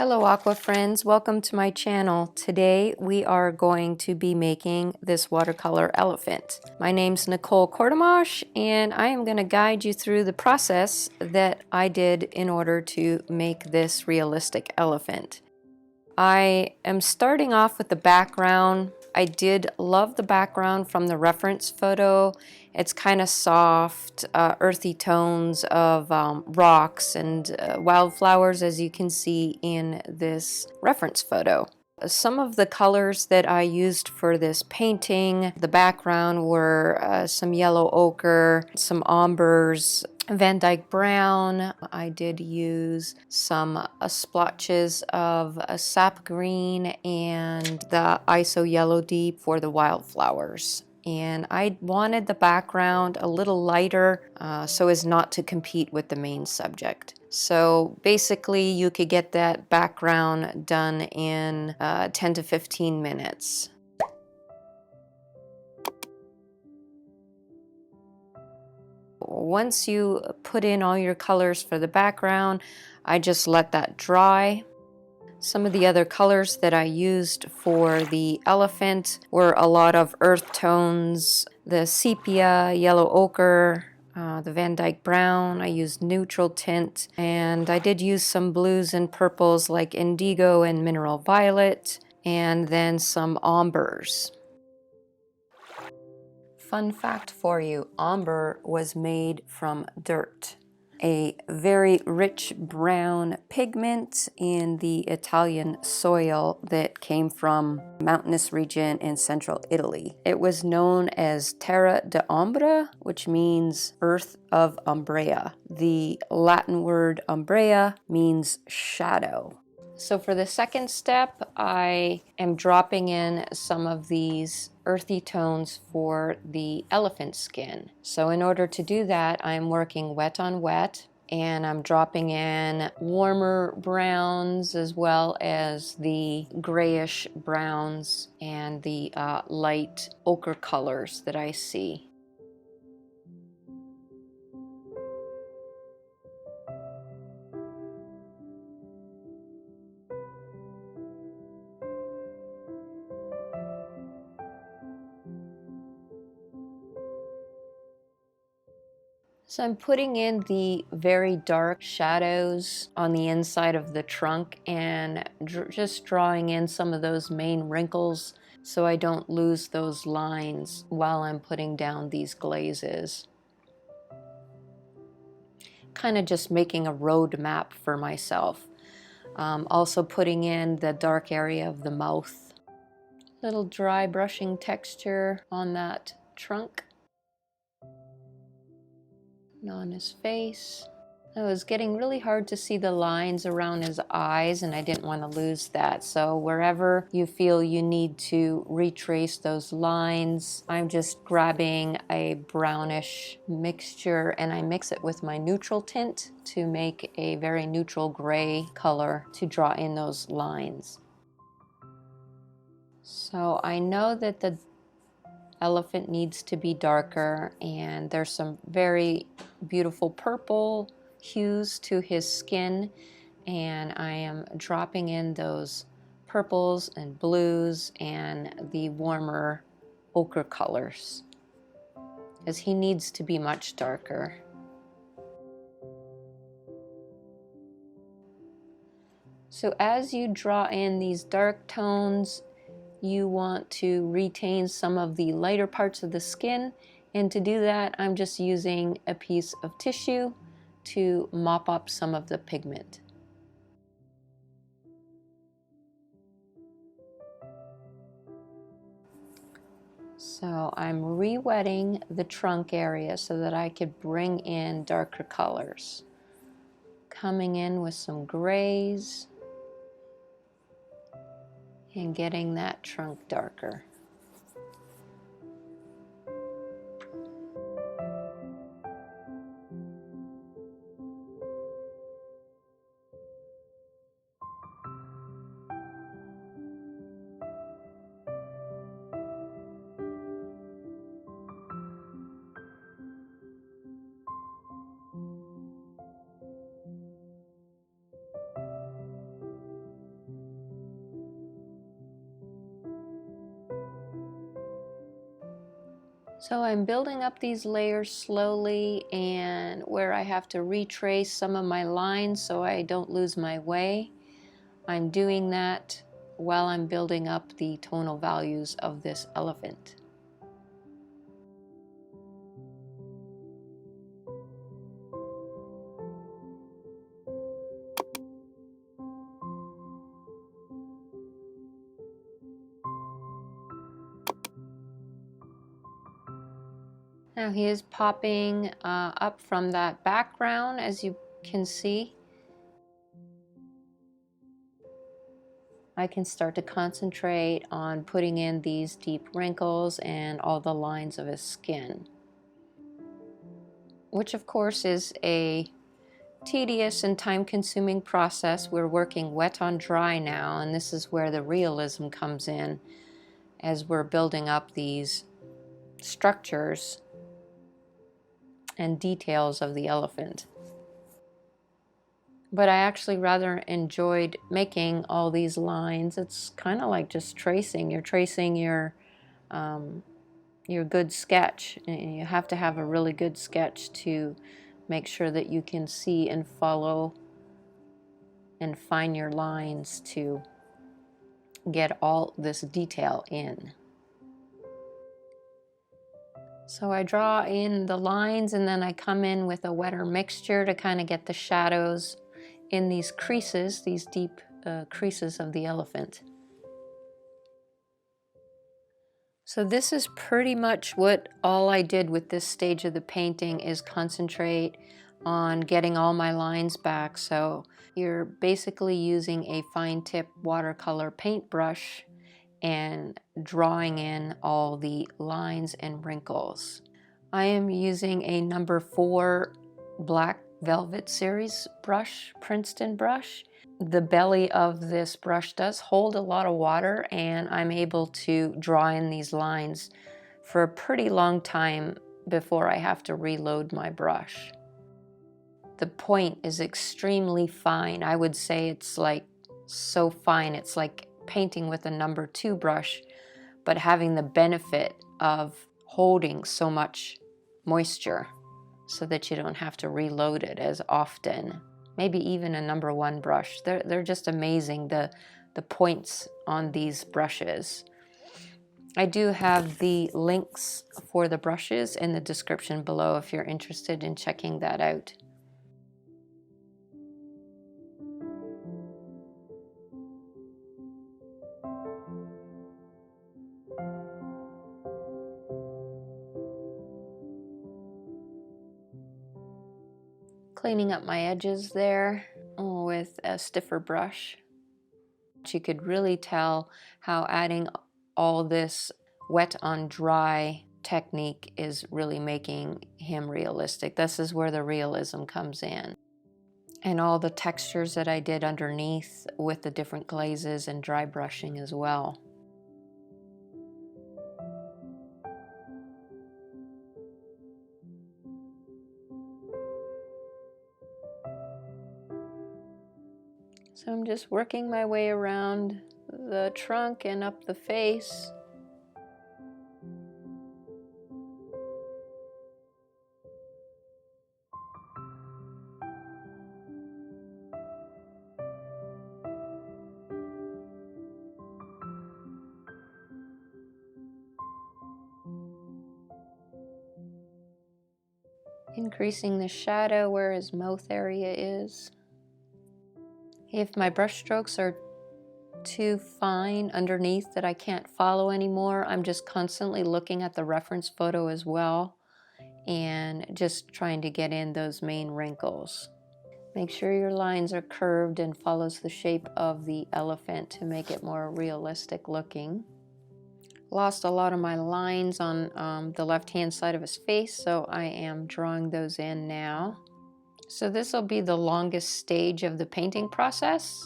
Hello aqua friends, welcome to my channel. Today we are going to be making this watercolor elephant. My name's Nicole and I am going to guide you through the process that I did in order to make this realistic elephant. I am starting off with the background. I did love the background from the reference photo. It's kind of soft, earthy tones of rocks and wildflowers, as you can see in this reference photo. Some of the colors that I used for this painting, the background, were some yellow ochre, some ombres, Van Dyke brown. I did use some splotches of sap green and the ISO yellow deep for the wildflowers. And I wanted the background a little lighter so as not to compete with the main subject. So basically you could get that background done in 10 to 15 minutes. Once you put in all your colors for the background, I just let that dry. Some of the other colors that I used for the elephant were a lot of earth tones, the sepia, yellow ochre, the Van Dyke brown. I used neutral tint, and I did use some blues and purples like indigo and mineral violet, and then some ombres. Fun fact for you, ombre was made from dirt, a very rich brown pigment in the Italian soil that came from mountainous region in central Italy. It was known as terra d'ombra, which means earth of umbrea. The Latin word umbrea means shadow. So for the second step, I am dropping in some of these earthy tones for the elephant skin. So in order to do that, I'm working wet on wet, and I'm dropping in warmer browns as well as the grayish browns and the light ochre colors that I see. So I'm putting in the very dark shadows on the inside of the trunk and just drawing in some of those main wrinkles so I don't lose those lines while I'm putting down these glazes. Kind of just making a road map for myself. Also putting in the dark area of the mouth. Little dry brushing texture on that trunk. And on his face. It was getting really hard to see the lines around his eyes, and I didn't want to lose that. So wherever you feel you need to retrace those lines, I'm just grabbing a brownish mixture and I mix it with my neutral tint to make a very neutral gray color to draw in those lines. So I know that the elephant needs to be darker, and there's some very beautiful purple hues to his skin, and I am dropping in those purples and blues and the warmer ochre colors because he needs to be much darker. So as you draw in these dark tones, you want to retain some of the lighter parts of the skin, and to do that I'm just using a piece of tissue to mop up some of the pigment. So I'm re-wetting the trunk area so that I could bring in darker colors. Coming in with some grays and getting that trunk darker. So I'm building up these layers slowly, and where I have to retrace some of my lines so I don't lose my way, I'm doing that while I'm building up the tonal values of this elephant. Now he is popping up from that background, as you can see. I can start to concentrate on putting in these deep wrinkles and all the lines of his skin, which of course is a tedious and time-consuming process. We're working wet on dry now, and this is where the realism comes in as we're building up these structures and details of the elephant. But I actually rather enjoyed making all these lines. It's kind of like just tracing. You're tracing your good sketch. And you have to have a really good sketch to make sure that you can see and follow and find your lines to get all this detail in. So I draw in the lines, and then I come in with a wetter mixture to kind of get the shadows in these creases, these deep creases of the elephant. So this is pretty much what all I did with this stage of the painting, is concentrate on getting all my lines back. So you're basically using a fine tip watercolor paintbrush and drawing in all the lines and wrinkles. I am using a number 4 Black Velvet Series brush, Princeton brush. The belly of this brush does hold a lot of water, and I'm able to draw in these lines for a pretty long time before I have to reload my brush. The point is extremely fine. I would say it's like so fine, it's like painting with a number 2 brush, but having the benefit of holding so much moisture so that you don't have to reload it as often. Maybe even a number 1 brush. They're just amazing, the points on these brushes. I do have the links for the brushes in the description below if you're interested in checking that out. Cleaning up my edges there with a stiffer brush. You could really tell how adding all this wet on dry technique is really making him realistic. This is where the realism comes in. And all the textures that I did underneath with the different glazes and dry brushing as well. So I'm just working my way around the trunk and up the face. Increasing the shadow where his mouth area is. If my brush strokes are too fine underneath that I can't follow anymore, I'm just constantly looking at the reference photo as well and just trying to get in those main wrinkles. Make sure your lines are curved and follows the shape of the elephant to make it more realistic looking. Lost a lot of my lines on the left-hand side of his face, so I am drawing those in now. So this will be the longest stage of the painting process,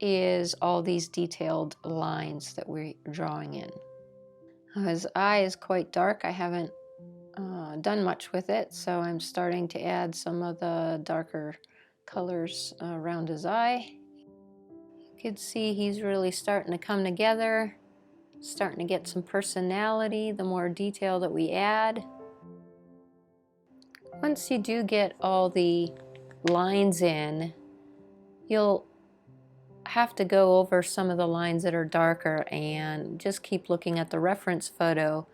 is all these detailed lines that we're drawing in. His eye is quite dark. I haven't done much with it, so I'm starting to add some of the darker colors around his eye. You can see he's really starting to come together. Starting to get some personality the more detail that we add. Once you do get all the lines in, you'll have to go over some of the lines that are darker and just keep looking at the reference photo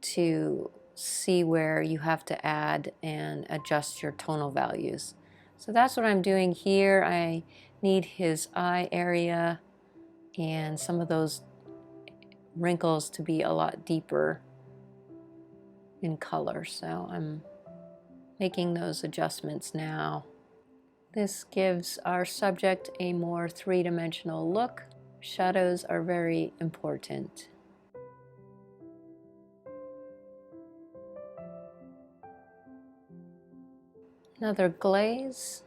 to see where you have to add and adjust your tonal values. So that's what I'm doing here. I need his eye area and some of those wrinkles to be a lot deeper in color. So I'm making those adjustments now. This gives our subject a more three-dimensional look. Shadows are very important. Another glaze.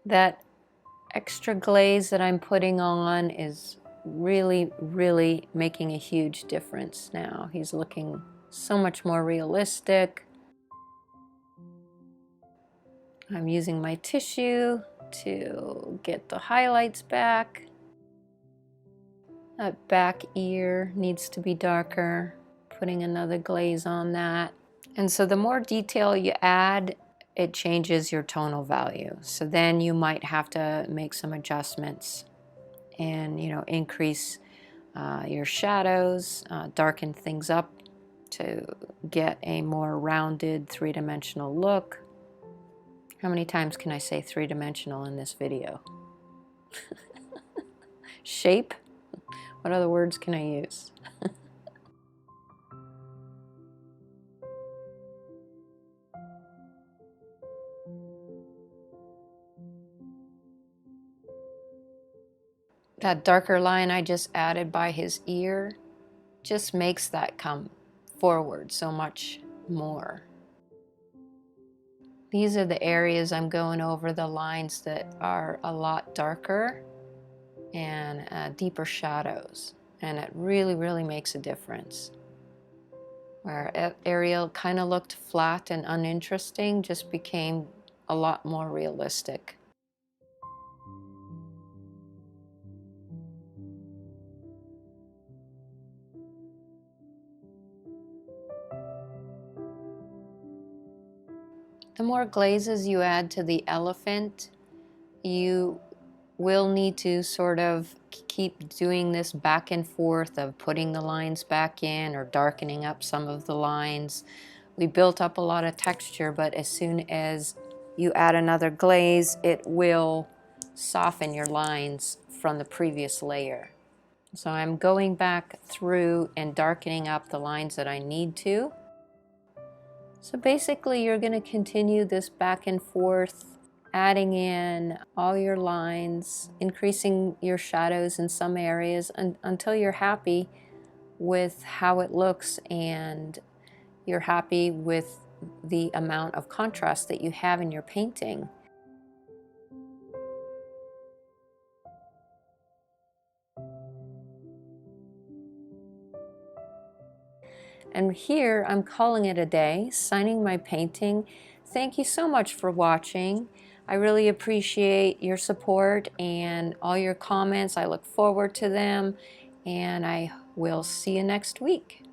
That extra glaze that I'm putting on is really making a huge difference now. He's looking so much more realistic. I'm using my tissue to get the highlights back. That back ear needs to be darker. Putting another glaze on that. And so the more detail you add, it changes your tonal value. So then you might have to make some adjustments and, you know, increase your shadows, darken things up to get a more rounded three-dimensional look. How many times can I say three-dimensional in this video? Shape? What other words can I use? That darker line I just added by his ear just makes that come forward so much more. These are the areas I'm going over, the lines that are a lot darker and deeper shadows. And it really makes a difference. Where Ariel kind of looked flat and uninteresting, just became a lot more realistic. The more glazes you add to the elephant, you will need to sort of keep doing this back and forth of putting the lines back in or darkening up some of the lines. We built up a lot of texture, but as soon as you add another glaze, it will soften your lines from the previous layer. So I'm going back through and darkening up the lines that I need to. So basically you're going to continue this back and forth, adding in all your lines, increasing your shadows in some areas until you're happy with how it looks and you're happy with the amount of contrast that you have in your painting. And here I'm calling it a day, signing my painting. Thank you so much for watching. I really appreciate your support and all your comments. I look forward to them, and I will see you next week.